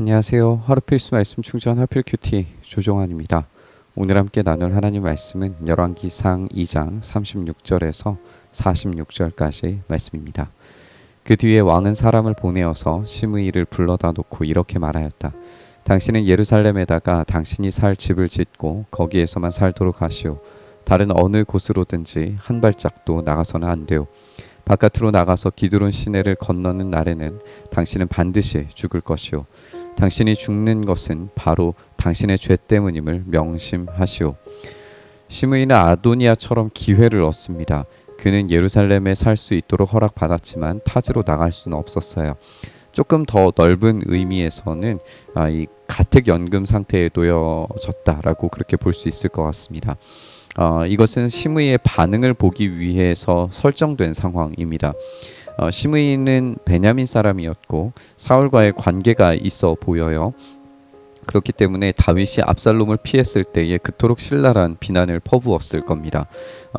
안녕하세요. 하루 필수 말씀 충전 하필 큐티 조종환입니다. 오늘 함께 나눌 하나님 말씀은 열왕기상 2장 36절에서 46절까지 말씀입니다. 그 뒤에 왕은 사람을 보내어서 시므이를 불러다 놓고 이렇게 말하였다. 당신은 예루살렘에다가 당신이 살 집을 짓고 거기에서만 살도록 하시오. 다른 어느 곳으로든지 한 발짝도 나가서는 안 돼요. 바깥으로 나가서 기드론 시내를 건너는 날에는 당신은 반드시 죽을 것이오. 당신이 죽는 것은 바로 당신의 죄 때문임을 명심하시오. 시므이는 아도니아처럼 기회를 얻습니다. 그는 예루살렘에 살 수 있도록 허락받았지만 타지로 나갈 수는 없었어요. 조금 더 넓은 의미에서는 이 가택연금 상태에 놓여졌다라고 그렇게 볼 수 있을 것 같습니다. 이것은 시므이의 반응을 보기 위해서 설정된 상황입니다. 시므이는 베냐민 사람이었고 사울과의 관계가 있어 보여요. 그렇기 때문에 다윗이 압살롬을 피했을 때에 그토록 신랄한 비난을 퍼부었을 겁니다.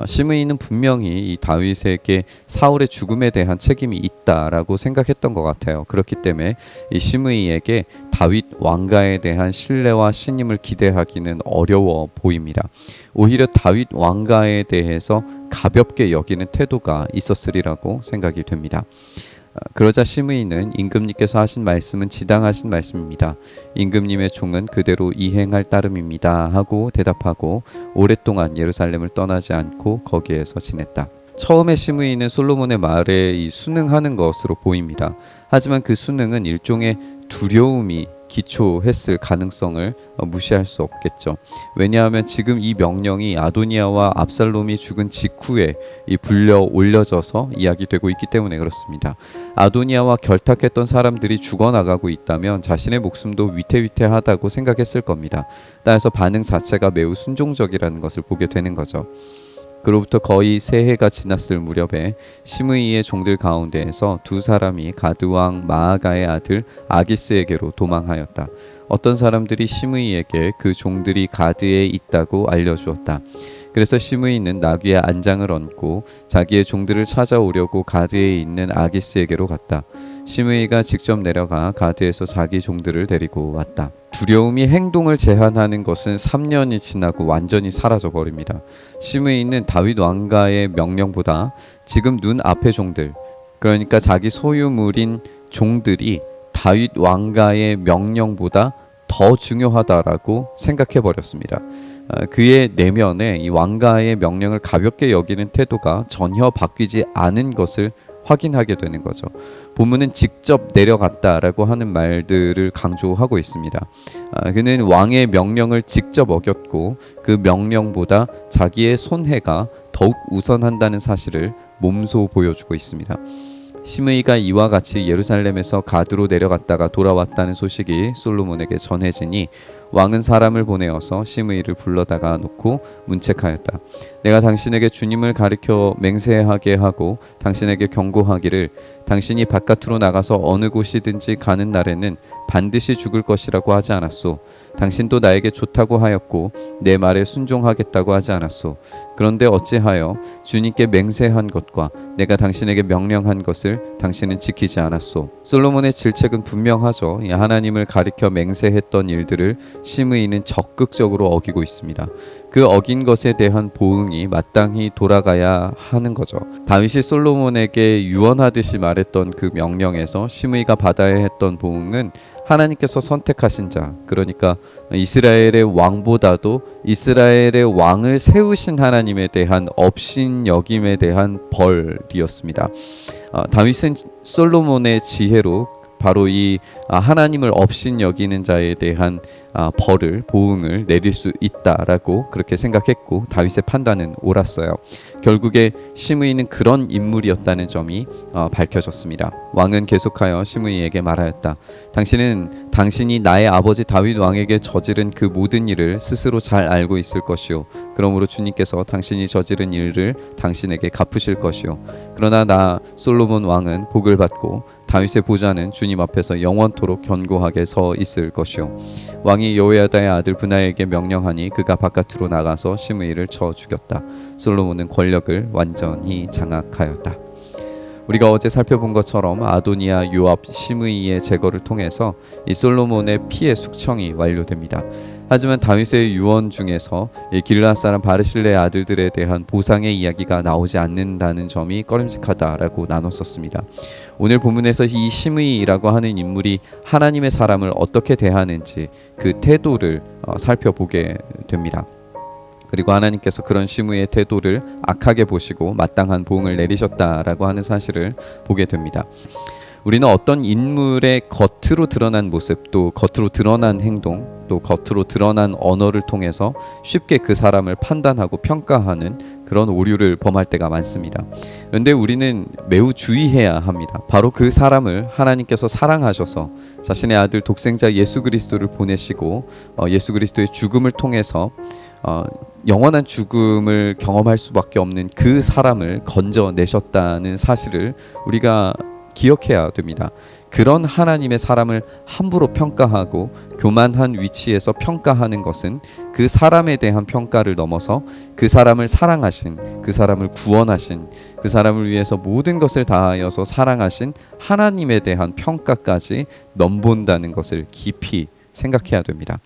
시므이는 분명히 이 다윗에게 사울의 죽음에 대한 책임이 있다라고 생각했던 것 같아요. 그렇기 때문에 이 시므이에게 다윗 왕가에 대한 신뢰와 신임을 기대하기는 어려워 보입니다. 오히려 다윗 왕가에 대해서 가볍게 여기는 태도가 있었으리라고 생각이 됩니다. 그러자 시므이는 임금님께서 하신 말씀은 지당하신 말씀입니다. 임금님의 종은 그대로 이행할 따름입니다 하고 대답하고 오랫동안 예루살렘을 떠나지 않고 거기에서 지냈다. 처음에 시므이는 솔로몬의 말에 순응하는 것으로 보입니다. 하지만 그 순응은 일종의 두려움이 기초했을 가능성을 무시할 수 없겠죠. 왜냐하면 지금 이 명령이 아도니아와 압살롬이 죽은 직후에 불려 올려져서 이야기되고 있기 때문에 그렇습니다. 아도니아와 결탁했던 사람들이 죽어나가고 있다면 자신의 목숨도 위태위태하다고 생각했을 겁니다. 따라서 반응 자체가 매우 순종적이라는 것을 보게 되는 거죠. 그로부터 거의 세 해가 지났을 무렵에 시므이의 종들 가운데에서 두 사람이 가드왕 마아가의 아들 아기스에게로 도망하였다. 어떤 사람들이 시므이에게 그 종들이 가드에 있다고 알려주었다. 그래서 시므이는 나귀의 안장을 얹고 자기의 종들을 찾아오려고 가드에 있는 아기스에게로 갔다. 시므이가 직접 내려가 가드에서 자기 종들을 데리고 왔다. 두려움이 행동을 제한하는 것은 3년이 지나고 완전히 사라져 버립니다. 시므이는 다윗 왕가의 명령보다 지금 눈앞의 종들, 그러니까 자기 소유물인 종들이 다윗 왕가의 명령보다 더 중요하다라고 생각해 버렸습니다. 그의 내면에 이 왕가의 명령을 가볍게 여기는 태도가 전혀 바뀌지 않은 것을 확인하게 되는 거죠. 본문은 직접 내려갔다라고 하는 말들을 강조하고 있습니다. 그는 왕의 명령을 직접 어겼고 그 명령보다 자기의 손해가 더욱 우선한다는 사실을 몸소 보여주고 있습니다. 시므이가 이와 같이 예루살렘에서 가드로 내려갔다가 돌아왔다는 소식이 솔로몬에게 전해지니 왕은 사람을 보내어서 시므이를 불러다가 놓고 문책하였다. 내가 당신에게 주님을 가리켜 맹세하게 하고 당신에게 경고하기를 당신이 바깥으로 나가서 어느 곳이든지 가는 날에는 반드시 죽을 것이라고 하지 않았소. 당신도 나에게 좋다고 하였고 내 말에 순종하겠다고 하지 않았소. 그런데 어찌하여 주님께 맹세한 것과 내가 당신에게 명령한 것을 당신은 지키지 않았소. 솔로몬의 질책은 분명하죠. 하나님을 가리켜 맹세했던 일들을 시므이는 적극적으로 어기고 있습니다. 그 어긴 것에 대한 보응이 마땅히 돌아가야 하는 거죠. 다윗이 솔로몬에게 유언하듯이 말했던 그 명령에서 시므이가 받아야 했던 보응은 하나님께서 선택하신 자, 그러니까 이스라엘의 왕보다도 이스라엘의 왕을 세우신 하나님에 대한 업신여김에 대한 벌이었습니다. 다윗은 솔로몬의 지혜로 바로 이 하나님을 업신여기는 자에 대한 벌을 보응을 내릴 수 있다라고 그렇게 생각했고 다윗의 판단은 옳았어요. 결국에 시므이는 그런 인물이었다는 점이 밝혀졌습니다. 왕은 계속하여 시므이에게 말하였다. 당신은 당신이 나의 아버지 다윗 왕에게 저지른 그 모든 일을 스스로 잘 알고 있을 것이요. 그러므로 주님께서 당신이 저지른 일을 당신에게 갚으실 것이요. 그러나 나 솔로몬 왕은 복을 받고 다윗의 보좌는 주님 앞에서 영원토록 견고하게 서 있을 것이요. 왕이 여호야다의 아들 브나에게 명령하니 그가 바깥으로 나가서 시므이를 쳐 죽였다. 솔로몬은 권력을 완전히 장악하였다. 우리가 어제 살펴본 것처럼 아도니아, 요압, 시므이의 제거를 통해서 이 솔로몬의 피의 숙청이 완료됩니다. 하지만 다윗의 유언 중에서 이 길르앗 사람 바르실레의 아들들에 대한 보상의 이야기가 나오지 않는다는 점이 꺼림직하다라고 나눴었습니다. 오늘 본문에서 이 시므이라고 하는 인물이 하나님의 사람을 어떻게 대하는지 그 태도를 살펴보게 됩니다. 그리고 하나님께서 그런 시므이의 태도를 악하게 보시고 마땅한 보응을 내리셨다라고 하는 사실을 보게 됩니다. 우리는 어떤 인물의 겉으로 드러난 모습, 또 겉으로 드러난 행동, 또 겉으로 드러난 언어를 통해서 쉽게 그 사람을 판단하고 평가하는 그런 오류를 범할 때가 많습니다. 그런데 우리는 매우 주의해야 합니다. 바로 그 사람을 하나님께서 사랑하셔서 자신의 아들 독생자 예수 그리스도를 보내시고 예수 그리스도의 죽음을 통해서 영원한 죽음을 경험할 수밖에 없는 그 사람을 건져내셨다는 사실을 우리가 기억해야 됩니다. 그런 하나님의 사람을 함부로 평가하고 교만한 위치에서 평가하는 것은 그 사람에 대한 평가를 넘어서 그 사람을 사랑하신, 그 사람을 구원하신, 그 사람을 위해서 모든 것을 다하여서 사랑하신 하나님에 대한 평가까지 넘본다는 것을 깊이 생각해야 됩니다.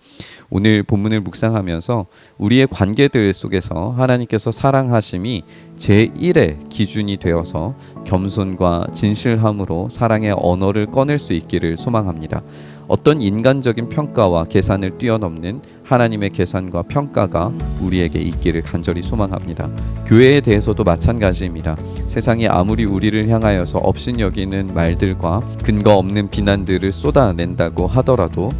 오늘 본문을 묵상하면서 우리의 관계들 속에서 하나님께서 사랑하심이 제1의 기준이 되어서 겸손과 진실함으로 사랑의 언어를 꺼낼 수 있기를 소망합니다. 어떤 인간적인 평가와 계산을 뛰어넘는 하나님의 계산과 평가가 우리에게 있기를 간절히 소망합니다. 교회에 대해서도 마찬가지입니다. 세상이 아무리 우리를 향하여서 업신여기는 말들과 근거 없는 비난들을 쏟아낸다고 하더라도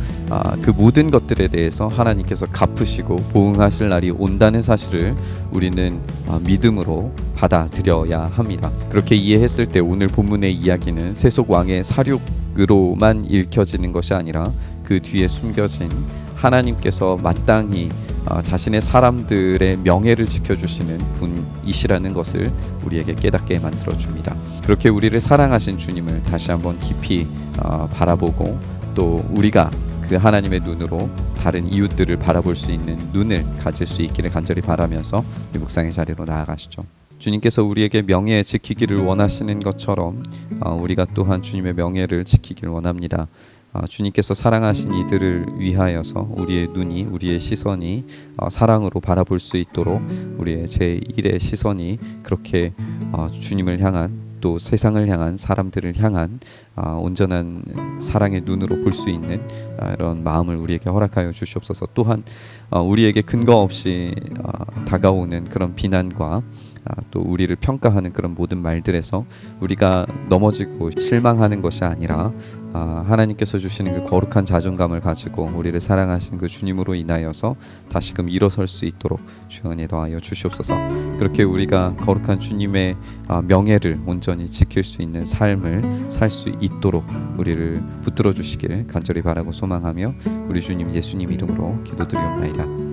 그 모든 것들에 대해서 하나님께서 갚으시고 보응하실 날이 온다는 사실을 우리는 믿음으로 받아들여야 합니다. 그렇게 이해했을 때 오늘 본문의 이야기는 세속 왕의 사륙으로만 읽혀지는 것이 아니라 그 뒤에 숨겨진 하나님께서 마땅히 자신의 사람들의 명예를 지켜주시는 분이시라는 것을 우리에게 깨닫게 만들어줍니다. 그렇게 우리를 사랑하신 주님을 다시 한번 깊이 바라보고 또 우리가 그 하나님의 눈으로 다른 이웃들을 바라볼 수 있는 눈을 가질 수 있기를 간절히 바라면서 이 묵상의 자리로 나아가시죠. 주님께서 우리에게 명예 지키기를 원하시는 것처럼 우리가 또한 주님의 명예를 지키기를 원합니다. 주님께서 사랑하신 이들을 위하여서 우리의 눈이, 우리의 시선이 사랑으로 바라볼 수 있도록 우리의 제1의 시선이 그렇게 주님을 향한 또 세상을 향한 사람들을 향한 온전한 사랑의 눈으로 볼 수 있는 이런 마음을 우리에게 허락하여 주시옵소서. 또한 우리에게 근거 없이 다가오는 그런 비난과 또 우리를 평가하는 그런 모든 말들에서 우리가 넘어지고 실망하는 것이 아니라 하나님께서 주시는 그 거룩한 자존감을 가지고 우리를 사랑하신 그 주님으로 인하여서 다시금 일어설 수 있도록 주여 은혜 더하여 주시옵소서. 그렇게 우리가 거룩한 주님의 명예를 온전히 지킬 수 있는 삶을 살 수 있도록 우리를 붙들어 주시기를 간절히 바라고 소망하며 우리 주님 예수님 이름으로 기도드리옵나이다.